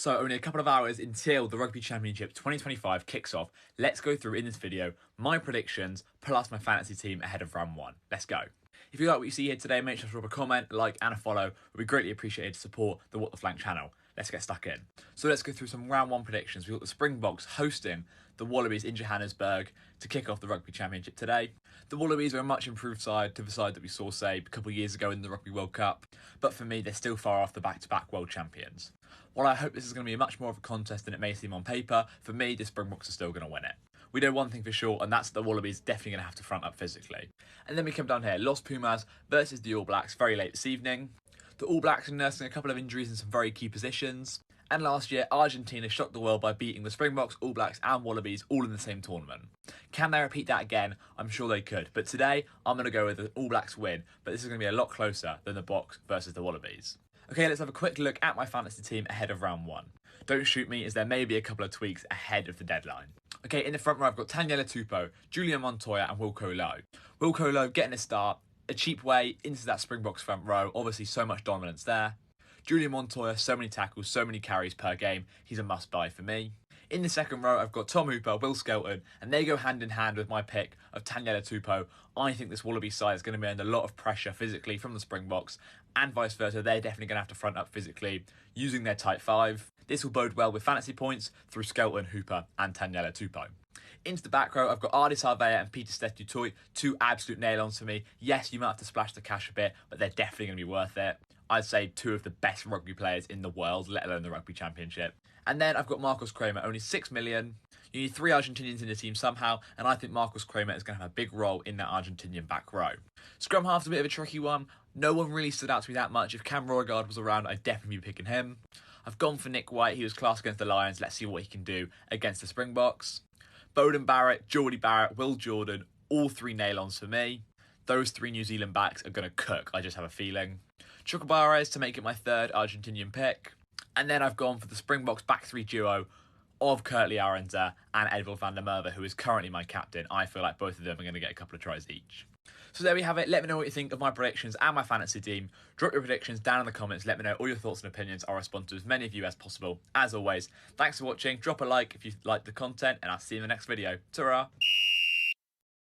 So only a couple of hours until the Rugby Championship 2025 kicks off. Let's go through in this video my predictions plus my fantasy team ahead of round one. Let's go. If you like what you see here today, make sure to drop a comment, like and a follow. It would be greatly appreciated to support the What the Flank channel. Let's get stuck in. So let's go through some round one predictions. We've got the Springboks hosting the Wallabies in Johannesburg to kick off the Rugby Championship today. The Wallabies are a much improved side to the side that we saw, say, a couple of years ago in the Rugby World Cup. But for me, they're still far off the back-to-back world champions. While I hope this is going to be much more of a contest than it may seem on paper, for me, the Springboks are still going to win it. We know one thing for sure, and that's the Wallabies definitely going to have to front up physically. And then we come down here, Los Pumas versus the All Blacks very late this evening. The All Blacks are nursing a couple of injuries in some very key positions. And last year, Argentina shocked the world by beating the Springboks, All Blacks and Wallabies all in the same tournament. Can they repeat that again? I'm sure they could. But today, I'm going to go with the All Blacks win. But this is going to be a lot closer than the Boks versus the Wallabies. Okay, let's have a quick look at my fantasy team ahead of round one. Don't shoot me, as there may be a couple of tweaks ahead of the deadline. Okay, in the front row, I've got Taniela Tupou, Julian Montoya and Wilco Low. Wilco Low getting a start, a cheap way into that Springboks front row. Obviously, so much dominance there. Julian Montoya, so many tackles, so many carries per game. He's a must-buy for me. In the second row, I've got Tom Hooper, Will Skelton, and they go hand in hand with my pick of Taniela Tupou. I think this Wallaby side is going to be under a lot of pressure physically from the Springboks, and vice versa. They're definitely going to have to front up physically using their tight five. This will bode well with fantasy points through Skelton, Hooper, and Taniela Tupou. Into the back row, I've got Ardis Harvea and Peter Steph Dutoit, two absolute nail-ons for me. Yes, you might have to splash the cash a bit, but they're definitely going to be worth it. I'd say two of the best rugby players in the world, let alone the Rugby Championship. And then I've got Marcos Kramer, only 6 million. You need 3 Argentinians in the team somehow, and I think Marcos Kramer is going to have a big role in that Argentinian back row. Scrum half's a bit of a tricky one. No one really stood out to me that much. If Cam Roygaard was around, I'd definitely be picking him. I've gone for Nick White. He was class against the Lions. Let's see what he can do against the Springboks. Bowden Barrett, Geordie Barrett, Will Jordan, all 3 nail-ons for me. Those 3 New Zealand backs are going to cook, I just have a feeling. Chocobares to make it my third Argentinian pick. And then I've gone for the Springboks back 3 duo of Kurtley Arendse and Edvald van der Merwe, who is currently my captain. I feel like both of them are going to get a couple of tries each. So there we have it. Let me know what you think of my predictions and my fantasy team. Drop your predictions down in the comments. Let me know all your thoughts and opinions. I'll respond to as many of you as possible. As always, thanks for watching. Drop a like if you like the content, and I'll see you in the next video. Ta-ra!